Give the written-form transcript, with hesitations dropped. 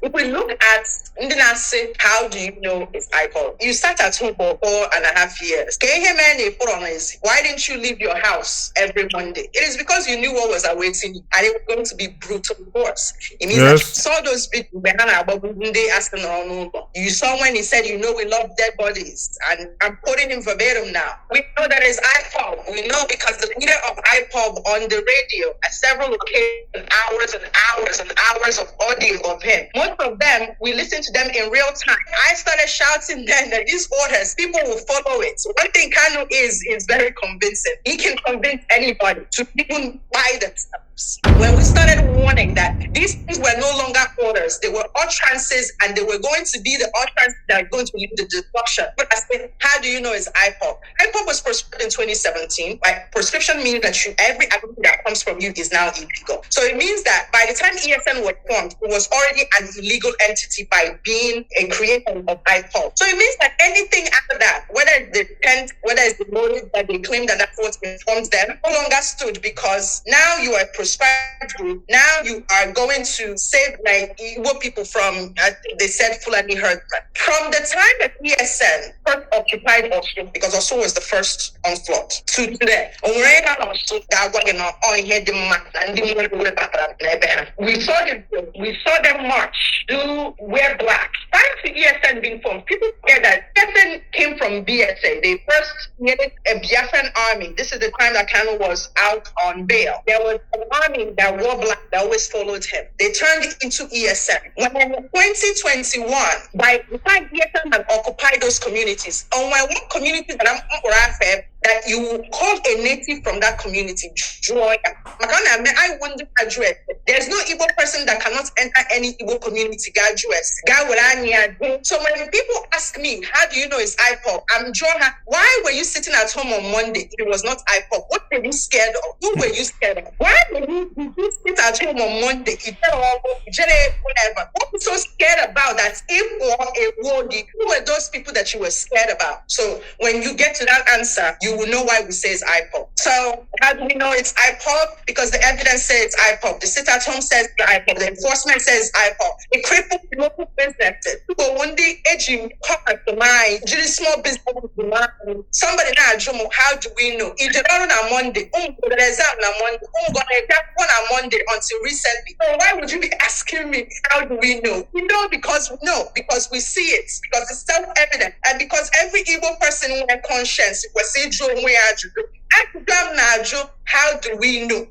if we look at Ndinase, how do you know it's IPOB? You sat at home for 4.5 years. Why didn't you leave your house every Monday? It is because you knew what was awaiting you, and it was going to be brutal force. It means that you saw those videos you saw when he said, you know, we love dead bodies, and I'm quoting him verbatim now. We know that it's IPOB. We know because the leader of IPOB on the radio at several occasions, hours and hours and hours of audio of him. Most of them, we listen to them in real time. I started shouting then that these orders, people will follow it. So one thing Kanu is very convincing. He can convince anybody to even buy themselves. When we started warning that these things were no longer orders, they were utterances, and they were going to be the utterances that are going to lead to destruction. But I said, how do you know it's IPOB? IPOB was prescribed in 2017. Right? Prescription means that every activity that comes from you is now illegal. So it means that by the time ESN was formed, it was already an illegal entity by being a creator of IPOB. So it means that anything after that, whether it's the intent, whether it's the motive that they claim that that's what informs them, no longer stood, because now you are prescribed group. Now you are going to save like Igbo people from, they said Fulani herdsmen. From the time that ESN first occupied Osun, because Osun was the first onslaught, to today, we saw them march, do wear black. Prior to ESN being formed, people forget that ESN came from BSA. They first created a Biafran army. This is the time that Kanu was out on bail. There was an army that wore black that always followed him. They turned it into ESN. When in 2021, by the time ESN had occupied those communities, on my what communities that I'm that you will call a native from that community, joy. I wonder address. There's no Igbo person that cannot enter any Igbo community. So when people ask me, how do you know it's IPOB? I'm John. Why were you sitting at home on Monday if it was not IPOB? What were you scared of? Who were you scared of? Why did you sit at home on Monday? Whatever. What were you so scared about that who were those people that you were scared about? So when you get to that answer, you will know why we say it's IPOB. So how do we know it's IPOB? Because the evidence says it's IPOB. The sit at home says it's IPOB. The enforcement says IPOB. It cripples local businesses. People one day edging commerce to mind, small business demand. Somebody now, how do we know? If you're on a Monday, there's on Monday until recently. So why would you be asking me how do we know? We know because we see it, because it's self-evident, and because every Igbo person with a conscience was saying, how do we know?